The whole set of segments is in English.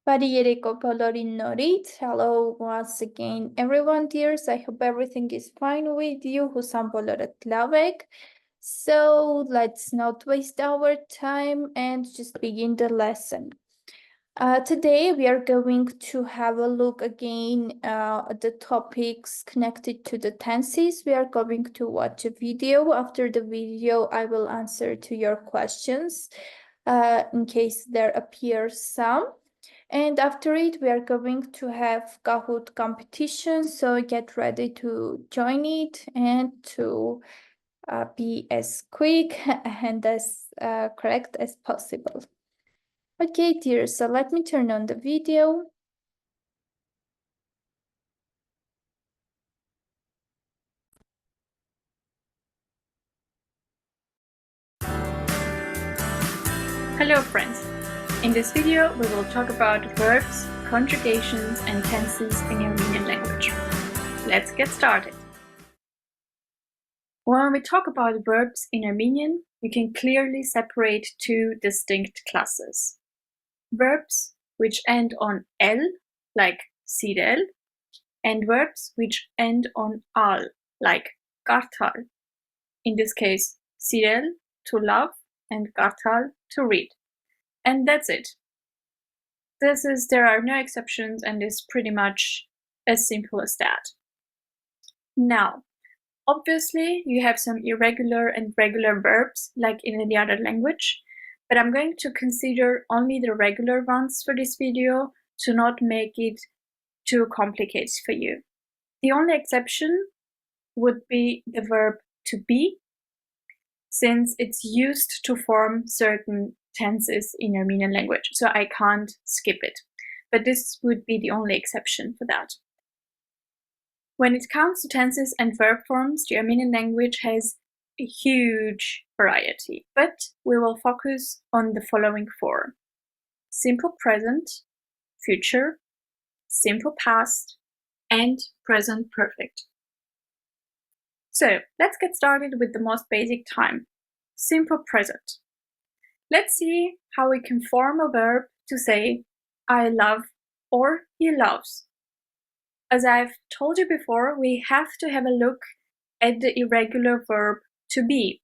Բարի երեկո բոլորին նորից. Hello once again everyone dears. I hope everything is fine with you. Հուսամ բոլորդ լավ եք. So let's not waste our time and just begin the lesson. Today we are going to have a look again at the topics connected to the tenses. We are going to watch a video. After the video, I will answer to your questions in case there appears some. And after it, we are going to have Kahoot competition. So get ready to join it and to be as quick and as correct as possible. Okay, dear, so let me turn on the video. Hello friends! In this video we will talk about verbs, conjugations and tenses in Armenian language. Let's get started. When we talk about verbs in Armenian, you can clearly separate two distinct classes. Verbs which end on L, like sirel, and verbs which end on al, like kartal. In this case, sirel, to love, and kartal, to read. And that's it. There are no exceptions and is pretty much as simple as that. Now, obviously you have some irregular and regular verbs like in any other language, but I'm going to consider only the regular ones for this video to not make it too complicated for you. The only exception would be the verb to be, since it's used to form certain tenses in Armenian language, so I can't skip it. But this would be the only exception for that. When it comes to tenses and verb forms, the Armenian language has a huge variety, but we will focus on the following four: simple present, future, simple past, and present perfect. So let's get started with the most basic time, simple present. Let's see how we can form a verb to say I love or he loves. As I've told you before, we have to have a look at the irregular verb to be,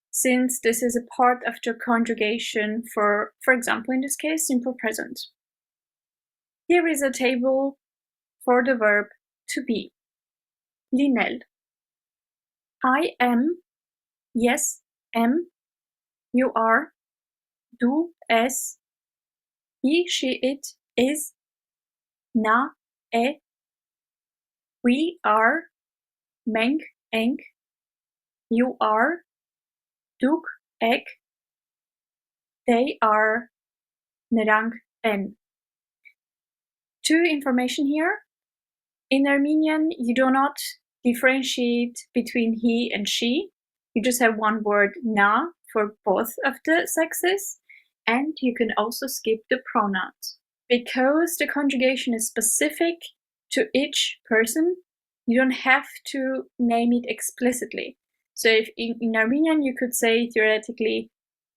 since this is a part of the conjugation for example, in this case, simple present. Here is a table for the verb to be. Linel. I am, yes, am, you are, du, es, he, she, it, is, na, e, we are, մենք, ենք, you are, դուք, եք, they are, նրանք, են. Two information here. In Armenian, you do not differentiate between he and she. You just have one word na for both of the sexes, and you can also skip the pronouns. Because the conjugation is specific to each person, you don't have to name it explicitly. So if in Armenian you could say theoretically,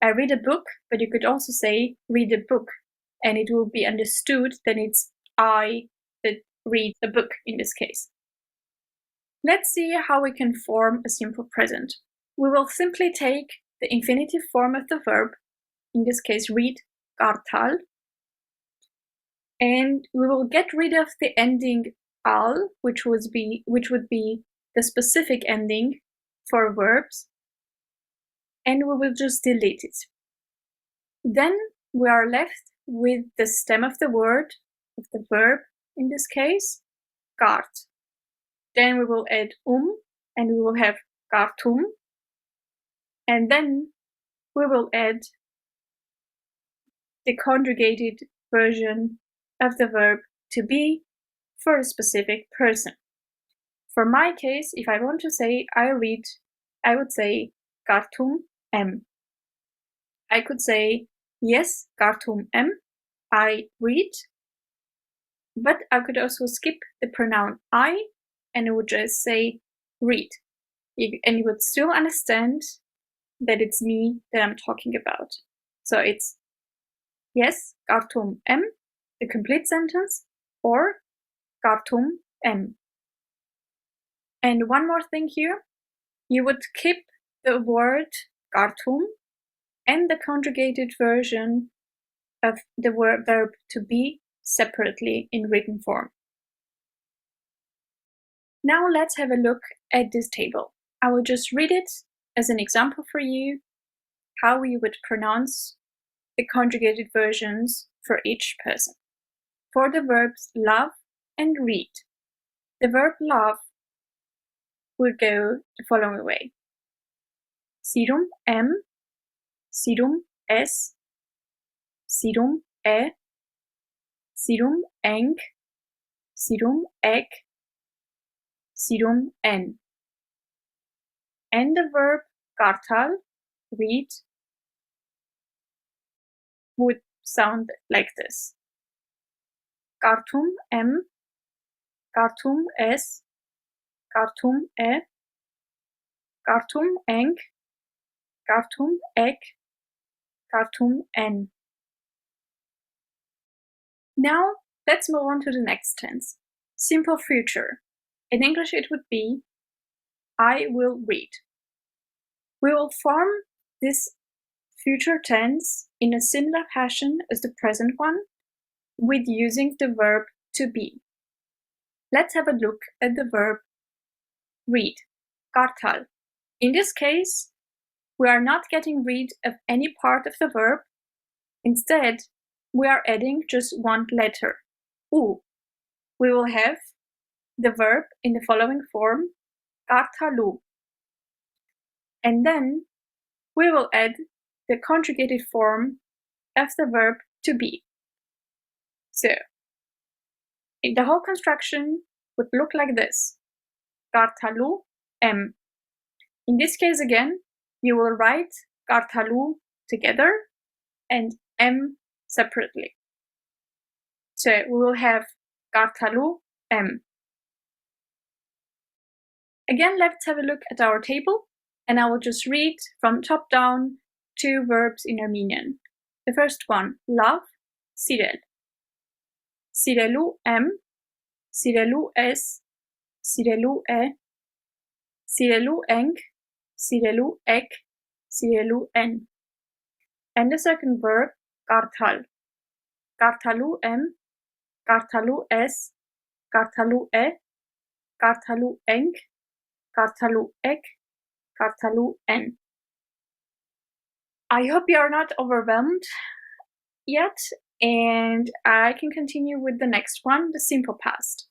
I read a book, but you could also say read a book, and it will be understood that it's I that read a book in this case. Let's see how we can form a simple present. We will simply take the infinitive form of the verb, in this case read, kartal, and we will get rid of the ending al, which would be the specific ending for verbs, and we will just delete it. Then we are left with the stem of the word, of the verb in this case, kart. Then we will add and we will have kartum, and then we will add the conjugated version of the verb to be for a specific person. For my case, if I want to say I read, I would say kartum em. I could say yes, kartum em, I read, but I could also skip the pronoun I and I would just say read. And you would still understand that it's me that I'm talking about. So it's yes, kartum em, the complete sentence, or Gartum M. And one more thing here, you would keep the word Gartum and the conjugated version of the verb to be separately in written form. Now let's have a look at this table. I will just read it as an example for you, how you would pronounce the conjugated versions for each person. For the verbs love and read, the verb love would go the following way. Sirum M, sirum S, sirum E, sirum eng, sirum ek, sirum en. And the verb kartal, read, would sound like this. Kartum M, kartum S, kartum E, kartum eng, kartum ek, kartum en. Now let's move on to the next tense. Simple future. In English it would be I will read. We will form this future tense in a similar fashion as the present one, with using the verb to be. Let's have a look at the verb read, kartal. In this case, we are not getting rid of any part of the verb. Instead, we are adding just one letter, u. We will have the verb in the following form, kartalu. And then we will add the conjugated form of the verb to be. So, the whole construction would look like this. Kartalu M. In this case again, you will write kartalu together and M separately. So we will have kartalu M. Again, let's have a look at our table, and I will just read from top down 2 verbs in Armenian. The first one, love, sirel. Sirelu M, sirelu S, sirelu E, sirelu eng, sirelu ek, sirelu en. And the second verb, kartal. Kartalu M, kartalu S, kartalu E, kartalu eng, kartalu ek, kartalu en. I hope you are not overwhelmed yet, and I can continue with the next one, the simple past.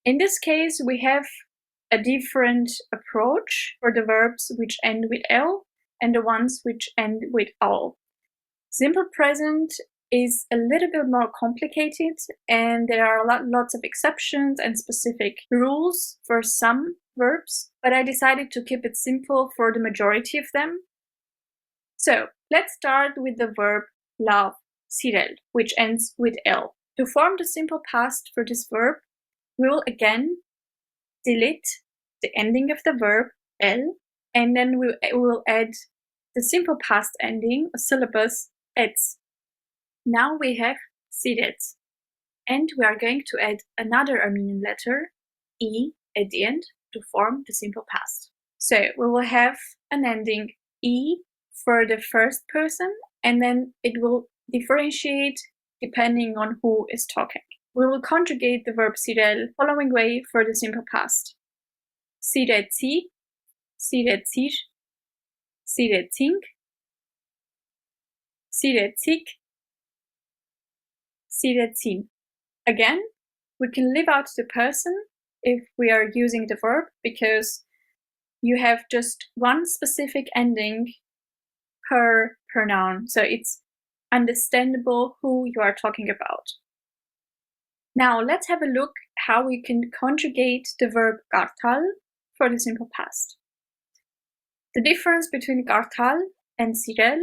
In this case, we have a different approach for the verbs which end with L and the ones which end with al. Simple present is a little bit more complicated, and there are lots of exceptions and specific rules for some verbs, but I decided to keep it simple for the majority of them. So let's start with the verb love, sirel, which ends with L. To form the simple past for this verb, we will again delete the ending of the verb L, and then we will add the simple past ending, a syllabus, ets. Now we have siret, and we are going to add another Armenian letter, E, at the end to form the simple past. So we will have an ending E for the first person, and then it will differentiate depending on who is talking. We will conjugate the verb sirel following way for the simple past. Siretsi, siretsir, siretsing, siretsik, siretsin. Again, we can leave out the person if we are using the verb, because you have just one specific ending per pronoun, so it's understandable who you are talking about. Now let's have a look how we can conjugate the verb kartal for the simple past. The difference between kartal and sirel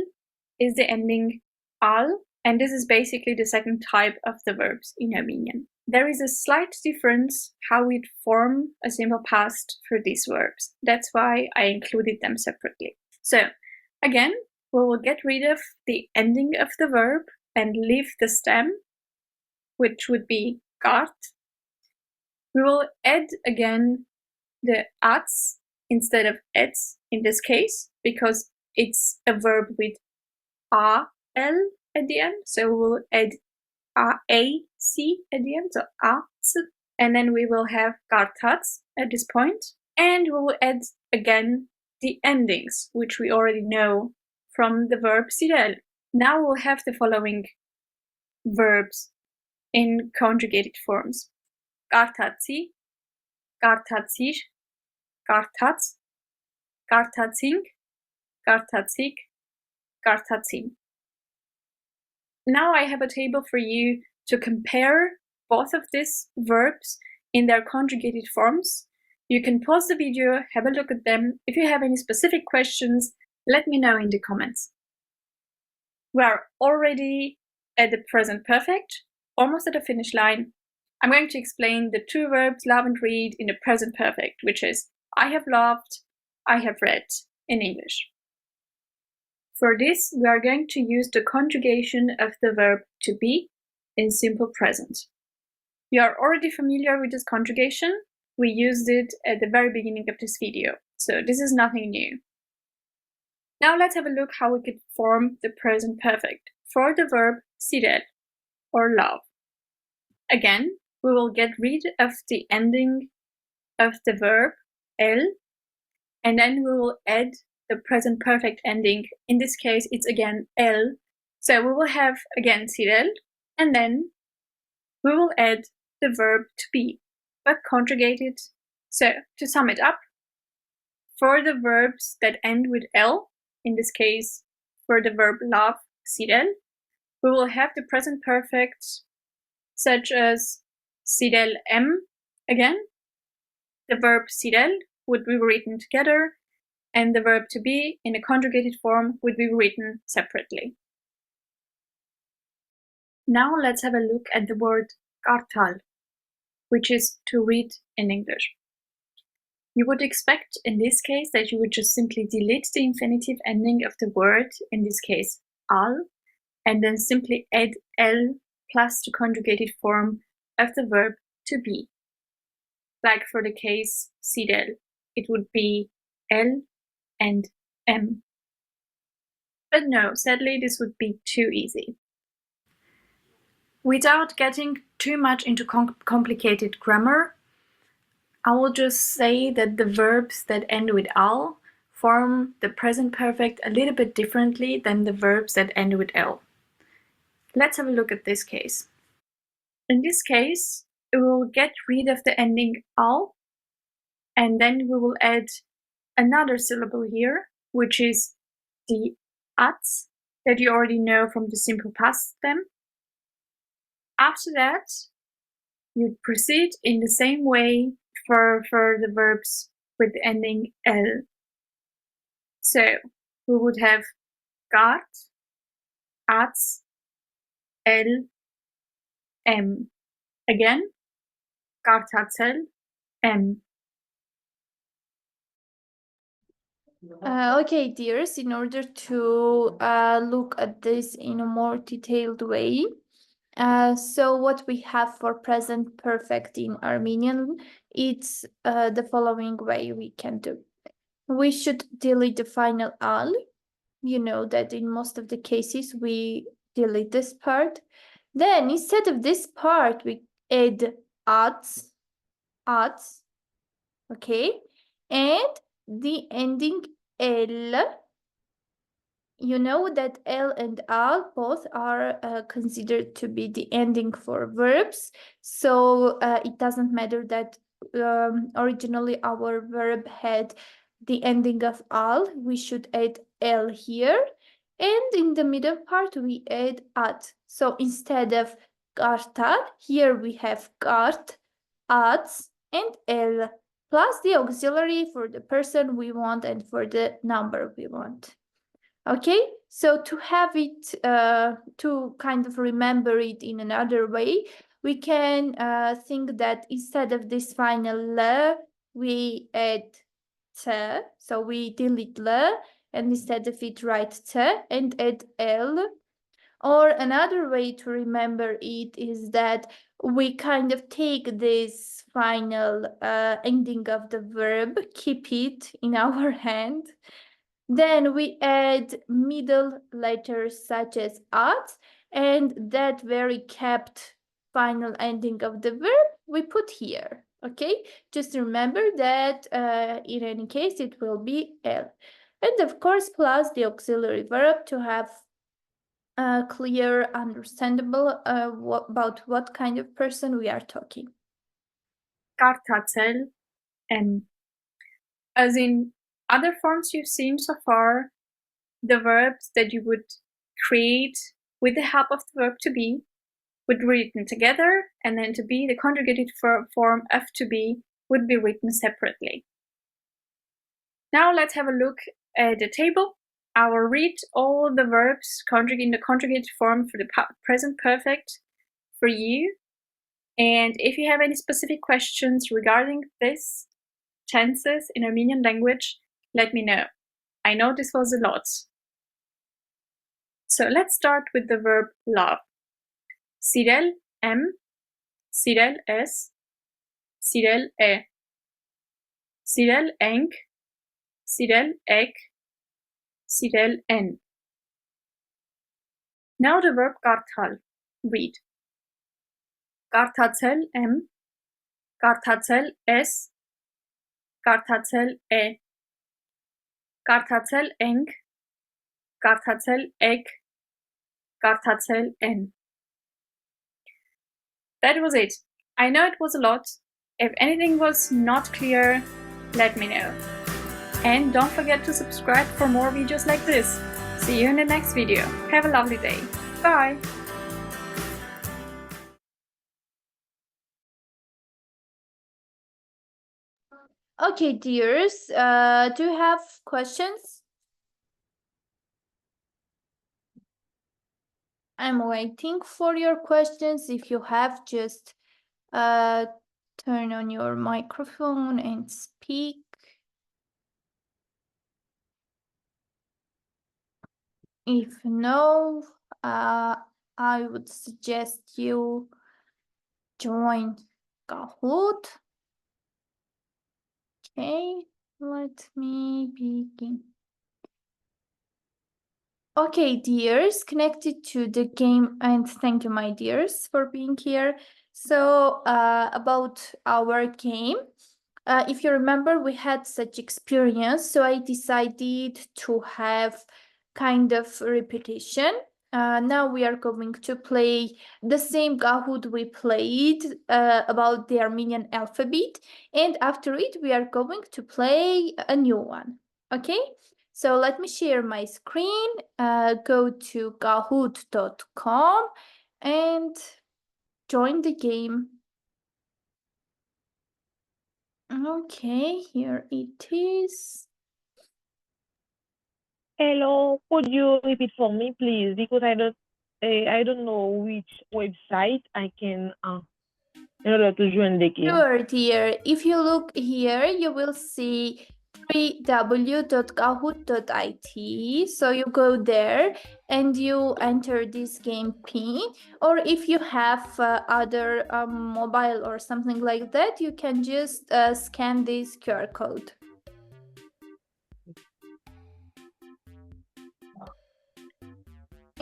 is the ending al, and this is basically the second type of the verbs in Armenian. There is a slight difference how we form a simple past for these verbs. That's why I included them separately. So again, we will get rid of the ending of the verb and leave the stem. which would be gart. We will add again the ats instead of ets in this case, because it's a verb with al at the end. So we will add aac at the end, so ats, and then we will have gartats at this point. And we will add again the endings, which we already know from the verb sidel. Now we'll have the following verbs in conjugated forms: gartatsi, gartatsir, gartats, gartatsing, gartatsig, gartatsin. Now I have a table for you to compare both of these verbs in their conjugated forms. You can pause the video, have a look at them. If you have any specific questions, let me know in the comments. We are already at the present perfect, almost at the finish line. I'm going to explain the two verbs love and read in the present perfect, which is I have loved, I have read in English. For this, we are going to use the conjugation of the verb to be in simple present. You are already familiar with this conjugation. We used it at the very beginning of this video, so this is nothing new. Now let's have a look how we could form the present perfect for the verb sidel, or love. Again, we will get rid of the ending of the verb el, and then we will add the present perfect ending. In this case, it's again el. So we will have again sidel, and then we will add the verb to be, but conjugated. So to sum it up, for the verbs that end with el, in this case, for the verb love, sidel, we will have the present perfect such as sidel again. The verb sidel would be written together, and the verb to be in a conjugated form would be written separately. Now let's have a look at the word kartal, which is to read in English. You would expect in this case that you would just simply delete the infinitive ending of the word, in this case al, and then simply add el plus the conjugated form of the verb to be. Like for the case sidel, it would be el and m. But no, sadly this would be too easy. Without getting too much into complicated grammar, I will just say that the verbs that end with al form the present perfect a little bit differently than the verbs that end with el. Let's have a look at this case. In this case, we will get rid of the ending al, and then we will add another syllable here, which is the ats that you already know from the simple past tense. After that, you proceed in the same way for the verbs with the ending el. So we would have gart, ats, el, m. Again, gartatsel, m. Okay, dears, in order to look at this in a more detailed way, so what we have for present perfect in Armenian, it's the following way we can do. We should delete the final al. You know that in most of the cases we delete this part. Then instead of this part, we add ats, okay? And the ending el. You know that el and al both are considered to be the ending for verbs. So it doesn't matter that originally our verb had the ending of al. We should add el here. And in the middle part, we add at. So instead of gartal, here we have gart, ats, and el, plus the auxiliary for the person we want and for the number we want. Okay, so to have it, to kind of remember it in another way, we can think that instead of this final l, we add t, so we delete l, and instead of it write t and add l. Or another way to remember it is that we kind of take this final ending of the verb, keep it in our hand. Then we add middle letters such as at, and that very kept final ending of the verb we put here. Okay, just remember that in any case it will be L. And of course, plus the auxiliary verb to have clear, understandable about what kind of person we are talking. Kartatel, as in other forms you've seen so far, the verbs that you would create with the help of the verb to be would be written together, and then to be, the conjugated form of to be, would be written separately. Now let's have a look at the table. I will read all the verbs in the conjugated form for the present perfect for you. And if you have any specific questions regarding this tenses in Armenian language, let me know. I know this was a lot. So let's start with the verb love. Sirel M, Sirel S, Sirel E, Sirel Enk, Sirel Ek, Sirel N. Now the verb kartal. Read. Kartatel M, Kartatel S, Kartatel E, Kartatel Enk, Kartatel Ek, Kartatel N. That was it. I know it was a lot. If anything was not clear, let me know. And don't forget to subscribe for more videos like this. See you in the next video. Have a lovely day. Bye! Okay, dears, do you have questions? I'm waiting for your questions. If you have, just turn on your microphone and speak. If no, I would suggest you join Kahoot. Okay, let me begin. Okay, dears, connected to the game, and thank you, my dears, for being here. So, about our game, if you remember, we had such experience, so I decided to have kind of repetition. Now we are going to play the same Kahoot we played about the Armenian alphabet, and after it, we are going to play a new one. Okay? So let me share my screen, go to kahoot.com and join the game. Okay, here it is. Hello, could you repeat for me, please? Because I don't know which website I can in order to join the game. Sure, dear. If you look here, you will see www.kahoot.it. So you go there and you enter this game pin. Or if you have other mobile or something like that, you can just scan this QR code.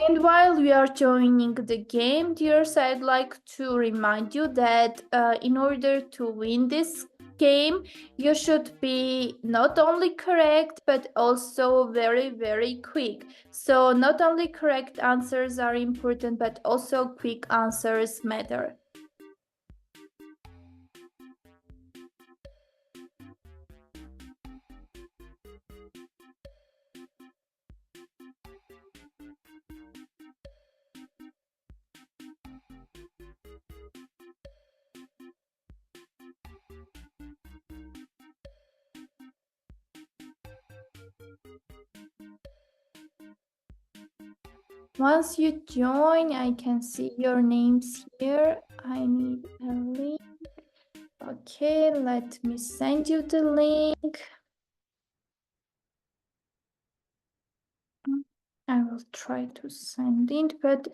And while we are joining the game, dears, I'd like to remind you that in order to win this game, you should be not only correct, but also very, very quick. So not only correct answers are important, but also quick answers matter. Once you join, I can see your names here. I need a link. Okay, let me send you the link. I will try to send it, but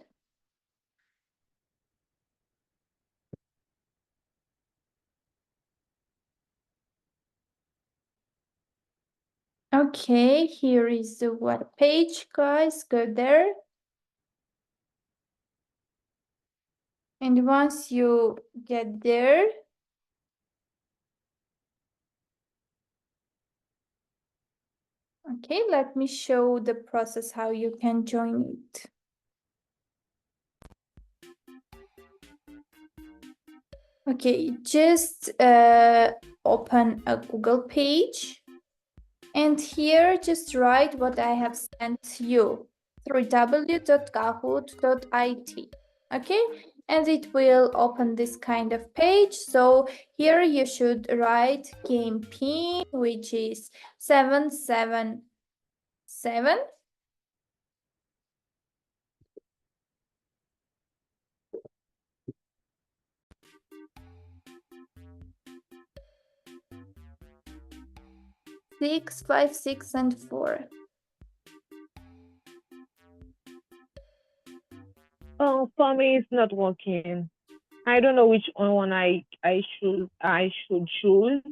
okay, here is the web page, guys. Go there. And once you get there, okay, let me show the process how you can join it. Okay, just open a Google page, and here just write what I have sent you through w.kahoot.it. Okay, and it will open this kind of page. So here you should write game pin, which is 777. 6, 5, 6, and 4. Oh, for me, it's not working. I don't know which one I should choose,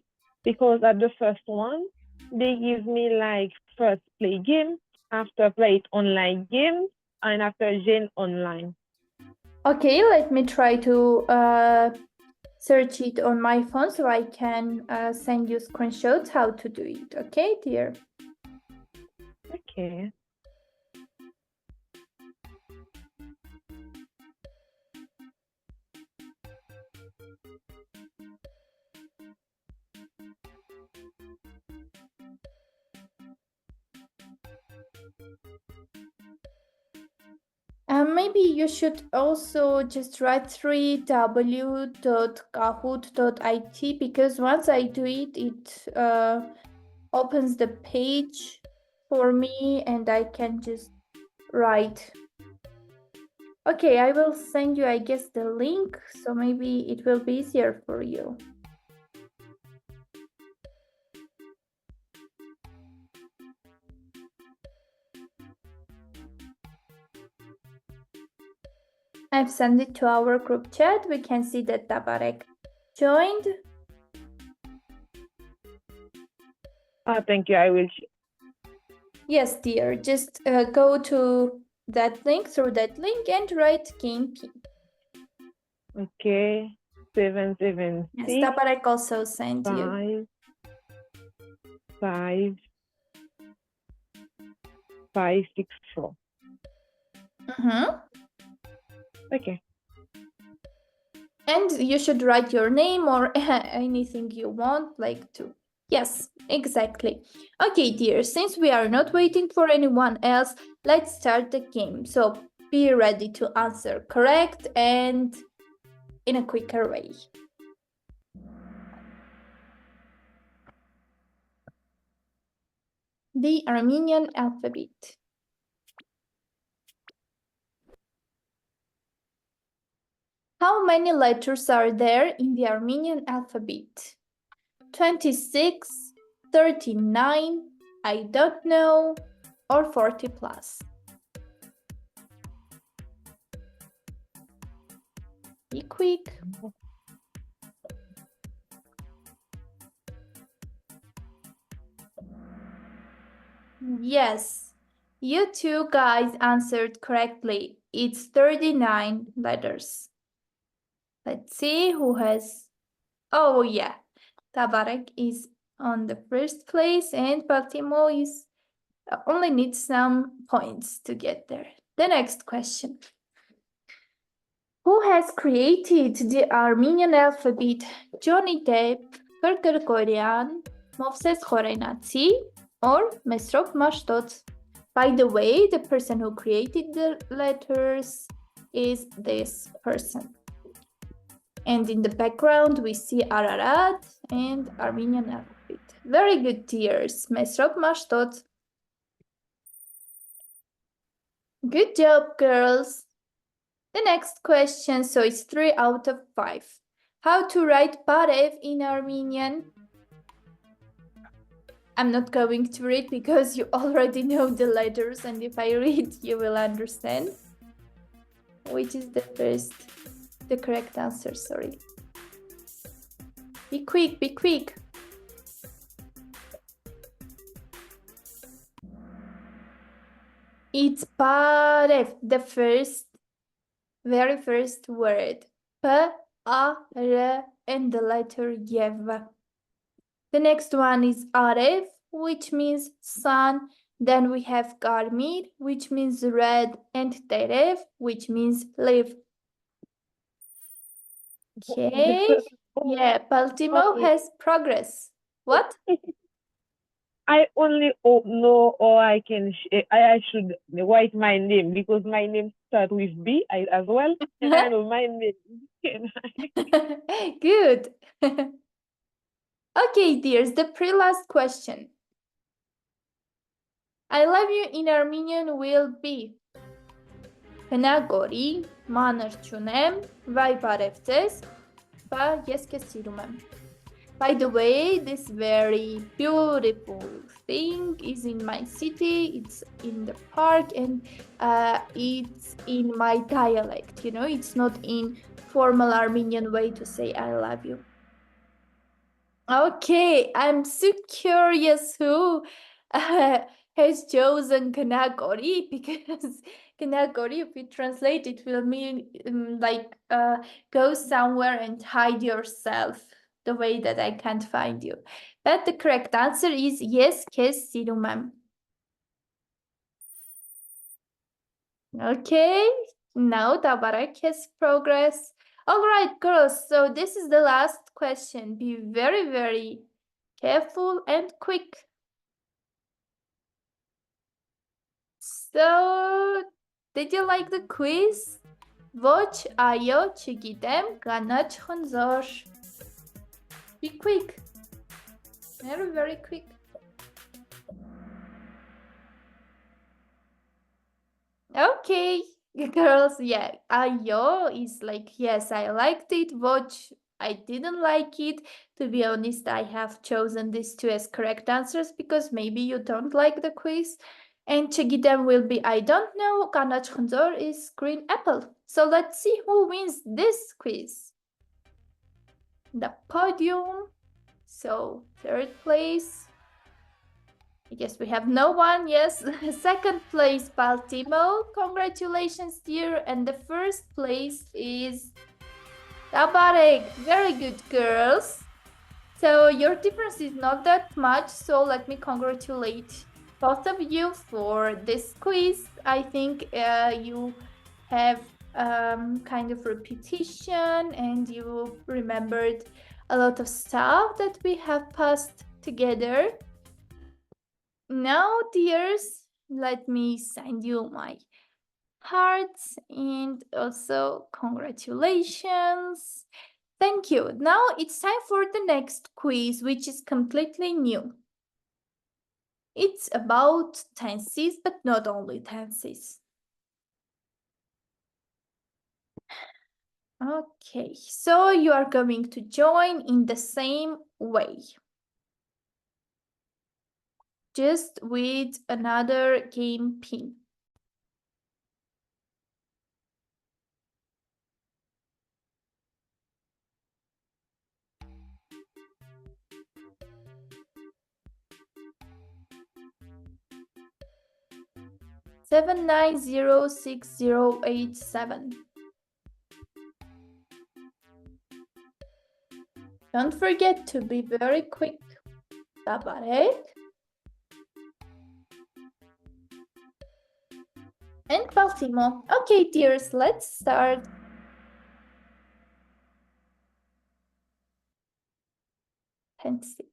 because at the first one they give me like first play game, after play it online game, and after join online. Okay, let me try to search it on my phone so I can send you screenshots how to do it. Okay, dear? Okay. Maybe you should also just write www.kahoot.it, because once I do it, it opens the page for me and I can just write. Okay, I will send you, I guess, the link, so maybe it will be easier for you. I've sent it to our group chat. We can see that Tabarek joined. Thank you. I will. Yes, dear. Just go to that link, through that link, and write game P. Okay. 776. Yes, Tabarek also sent you. 5, 5, 6, 4. Okay. And you should write your name or anything you want, like to. Yes, exactly. Okay, dear, since we are not waiting for anyone else, let's start the game. So be ready to answer correct and in a quicker way. The Armenian alphabet. How many letters are there in the Armenian alphabet? 26, 39, I don't know, or 40 plus? Be quick. Yes, you two guys answered correctly. It's 39 letters. Let's see who has. Oh, yeah. Tabarek is on the first place, and Baltimo is only needs some points to get there. The next question. Who has created the Armenian alphabet? Johnny Depp, Kirkorian, Movses Khorenatsi, or Mesrop Mashtot? By the way, the person who created the letters is this person. And in the background, we see Ararat and Armenian alphabet. Very good, dears. Mesrop Mashtot. Good job, girls. The next question, so it's 3 out of 5. How to write Parev in Armenian? I'm not going to read because you already know the letters, and if I read, you will understand. Which is the correct answer, sorry. Be quick, be quick. It's parev, the very first word. P-A-R and the letter yev. The next one is arev, which means sun. Then we have garmir, which means red, and terev, which means leaf. Okay. Yeah, Baltimore has progress. What? I only know, or I should write my name because my name starts with B as well, and I know my name. Good. Okay, dears, the pre-last question. I love you in Armenian will be Հնագորի, մանր չունեմ, վայ բարև ձեզ, բա ես քեզ սիրում եմ. By the way, this very beautiful thing is in my city, it's in the park, and it's in my dialect, you know, it's not in formal Armenian way to say I love you. Okay, I'm so curious who has chosen Kanagori, because Kanagori, if you translate it, will mean like go somewhere and hide yourself, the way that I can't find you. But the correct answer is yes, kes sirumem. Okay, now Tabarak has progress. All right, girls, so this is the last question. Be very, very careful and quick. So, did you like the quiz? Ոչ, այո, չգիտեմ, կանաչ խնձոր. Be quick. Very, very quick. Okay, girls, yeah, այո is like, yes, I liked it. Ոչ, I didn't like it. To be honest, I have chosen these two as correct answers because maybe you don't like the quiz. And չգիտեմ will be I don't know. Կանաչ խնձոր is green apple. So let's see who wins this quiz. The podium. So third place. I guess we have no one. Yes. Second place, Baltimore. Congratulations, dear. And the first place is Tabarek. Very good, girls. So your difference is not that much. So let me congratulate both of you for this quiz. I think you have kind of repetition and you remembered a lot of stuff that we have passed together. Now, dears, let me send you my hearts and also congratulations. Thank you. Now it's time for the next quiz, which is completely new. It's about tenses, but not only tenses. Okay, so you are going to join in the same way, just with another game pin. Seven 7906087. Don't forget to be very quick. Tabarek. And Baltimore. Okay, dears, let's start. Tenses.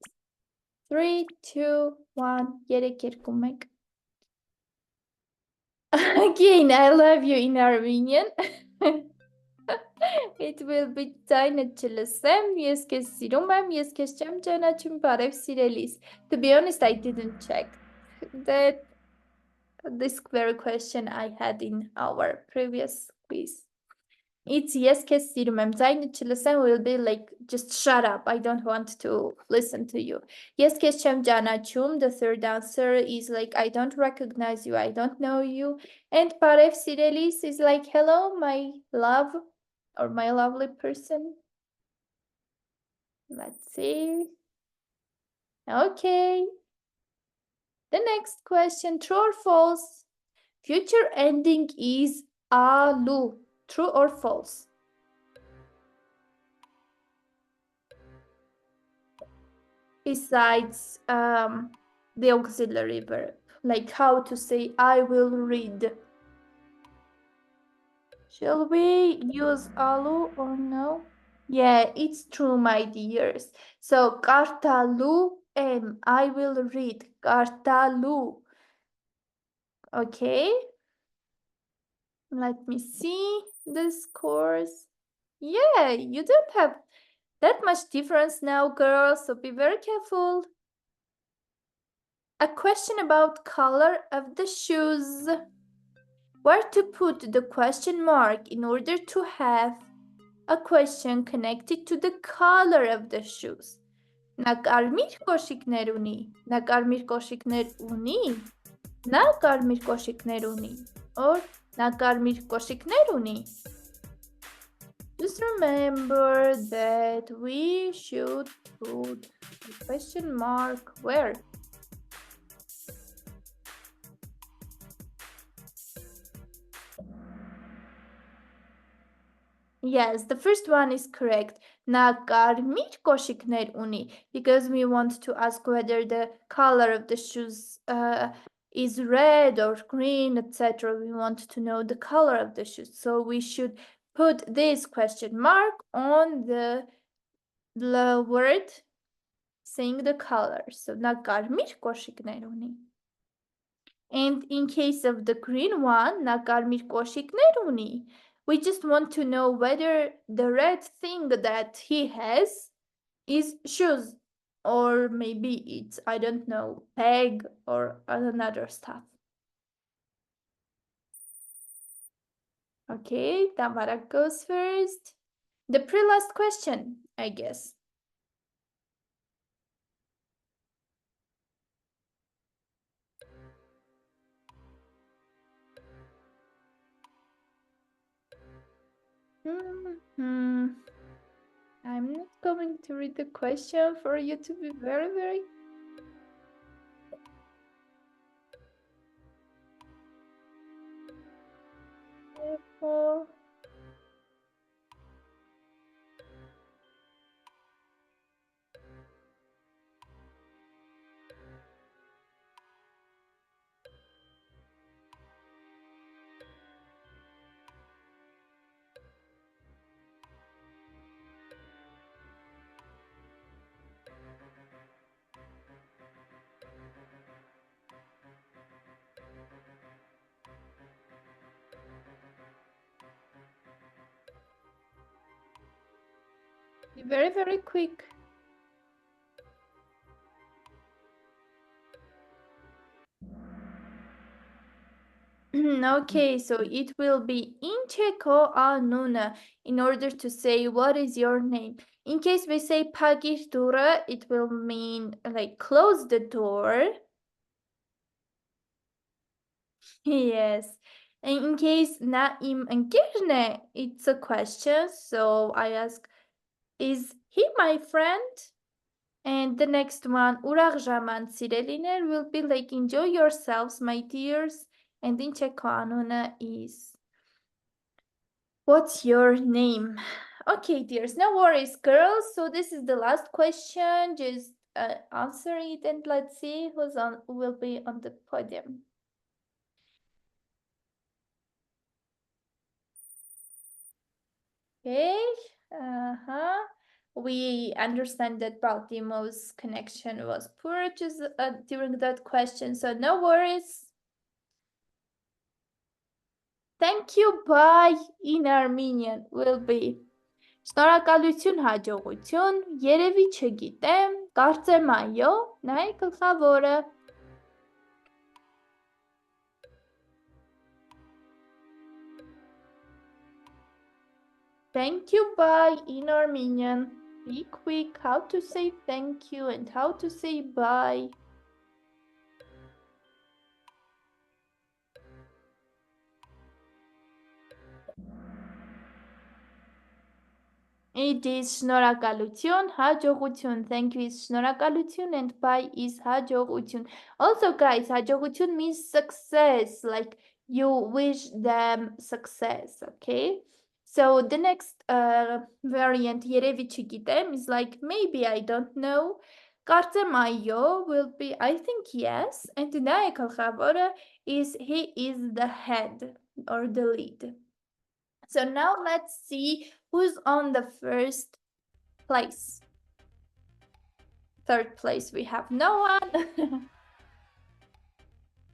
3, 2, 1. Երեք երկու մեկ. Again, I love you in Armenian. It will be ձայնը չլսեմ, ես քեզ սիրում եմ, ես քեզ չեմ ճանաչում, բարև սիրելիս. To be honest, I didn't check that this very question I had in our previous quiz. It's yes քեզ սիրում եմ, ձայնը չլսեմ will be like just shut up, I don't want to listen to you. Ես քեզ չեմ ճանաչում, the third answer is like I don't recognize you, I don't know you. And բարև սիրելիս is like hello my love or my lovely person. Let's see. Okay. The next question, true or false? Future ending is alu. True or false? Besides the auxiliary verb, like how to say I will read. Shall we use alu or no? Yeah, it's true, my dears. So kartalu I will read. Kartalu. Okay. Let me see the scores. Yeah, you don't have that much difference now, girls, so be very careful. A question about color of the shoes. Where to put the question mark in order to have a question connected to the color of the shoes. Նա կարմիր կոշիկներ ունի, նա կարմիր կոշիկներ ունի, նա կարմիր կոշիկներ ունի, or նա կարմիր կոշիկներ ունի. Just remember that we should put the question mark where? Yes, the first one is correct. Na կարմիր կոշիկներ ունի, because we want to ask whether the color of the shoes is red or green, etc. We want to know the color of the shoes. So we should put this question mark on the word saying the color. So na կարմիր կոշիկներ ունի. And in case of the green one, na կարմիր կոշիկներ ունի. We just want to know whether the red thing that he has is shoes, or maybe it's, I don't know, peg or another stuff. Okay, Tamara goes first. The pre-last question, I guess. I'm not going to read the question for you to be very, very careful. Be very, very quick. Okay, so it will be in Checo anuna in order to say what is your name. In case we say pagir dura, it will mean like close the door. Yes. And in case na im ընկերն, it's a question. So I ask, is he my friend? And the next one, ուրախ ժամանց սիրելիներ, will be like enjoy yourselves, my dears. And in Checo anuna is what's your name? Okay, dears, no worries, girls. So this is the last question. Just answer it and let's see who will be on the podium. Okay. We understand that Baltimore's connection was poor just during that question, so no worries. Thank you, bye in Armenian will be. Շնորհակալություն, հաջողություն, երևի չգիտեմ, կարծեմ այո, նայ գլխավորը։ thank you, bye in Armenian. Be quick how to say thank you and how to say bye. It is շնորհակալություն, հաջողություն. Thank you is շնորհակալություն and bye is հաջողություն. Also, guys, հաջողություն means success, like you wish them success, okay? So the next variant, երևի չգիտեմ, is like maybe, I don't know. Կարծեմ այո will be, I think yes. And նա է գլխավորը is he is the head or the lead. So now let's see who's on the first place. Third place, we have no one.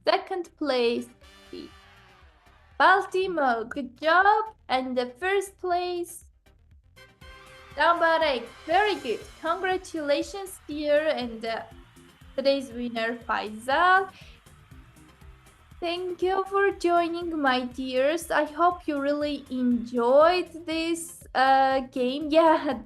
Second place, Baltimore, good job. And the first place, Tambarek, very good. Congratulations, dear. And today's winner, Faisal. Thank you for joining, my dears. I hope you really enjoyed this game. Yeah,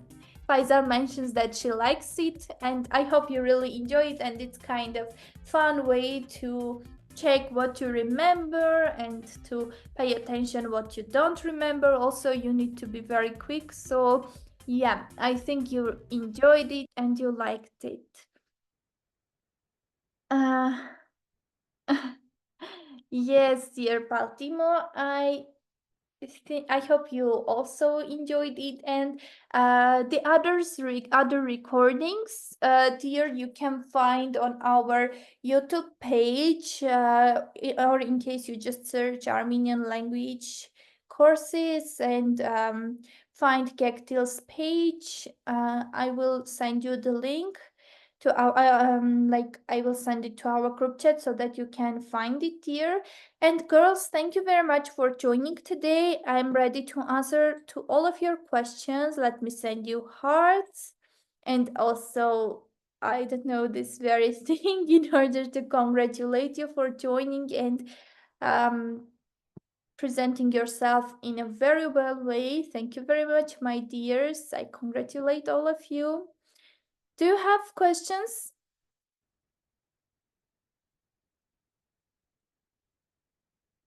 Faisal mentions that she likes it, and I hope you really enjoy it. And it's kind of fun way to check what you remember and to pay attention what you don't remember. Also, you need to be very quick. So yeah, I think you enjoyed it and you liked it. Yes, dear Baltimore, I hope you also enjoyed it, and the other recordings, dear, you can find on our YouTube page, or in case you just search Armenian language courses and find Kectil's page. I will send you the link to our I will send it to our group chat so that you can find it here. And girls, thank you very much for joining today. I'm ready to answer to all of your questions. Let me send you hearts and also, I don't know, this very thing in order to congratulate you for joining and presenting yourself in a very well way. Thank you very much, my dears. I congratulate all of you. Do you have questions?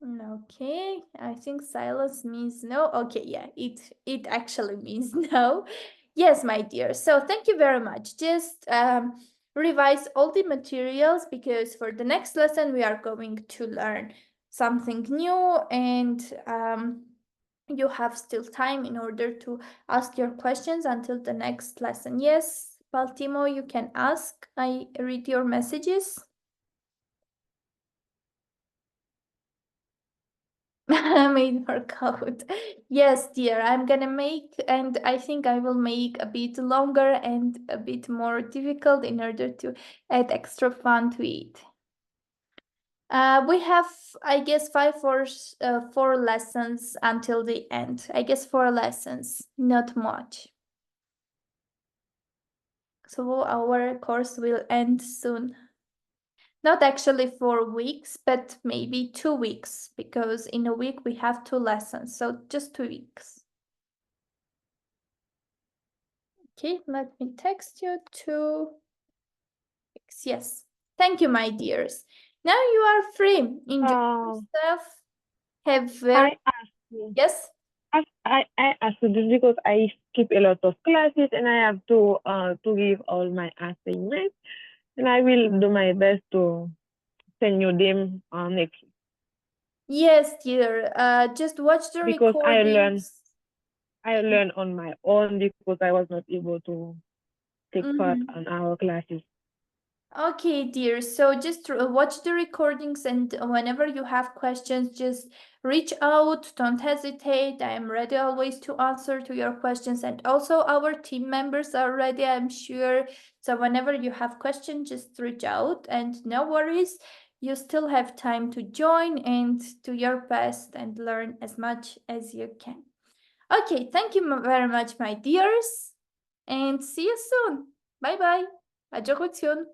Okay, I think silence means no. Okay, yeah, it actually means no. Yes, my dear. So thank you very much. Just revise all the materials because for the next lesson we are going to learn something new, and you have still time in order to ask your questions until the next lesson. Yes, Baltimore, you can ask. I read your messages. Made workout. Yes, dear, I'm gonna make, and I think I will make a bit longer and a bit more difficult in order to add extra fun to it. We have, I guess, 4 lessons until the end. I guess 4 lessons, not much. So our course will end soon. Not actually 4 weeks, but maybe 2 weeks, because in a week we have 2 lessons, so just 2 weeks. Okay, let me text you 2 weeks. Yes, thank you, my dears. Now you are free. Enjoy yourself. Have very... I asked you. Yes? I asked you this because I skip a lot of classes and I have to give all my assignments, and I will do my best to send you them next week. Yes, dear. Just watch the because recordings. I learned on my own because I was not able to take part on our classes. Okay, dear. So just watch the recordings, and whenever you have questions, just reach out. Don't hesitate. I am ready always to answer to your questions. And also our team members are ready, I'm sure. So whenever you have questions, just reach out, and no worries. You still have time to join and do your best and learn as much as you can. Okay, thank you very much, my dears. And see you soon. Bye-bye. Hաջողություն.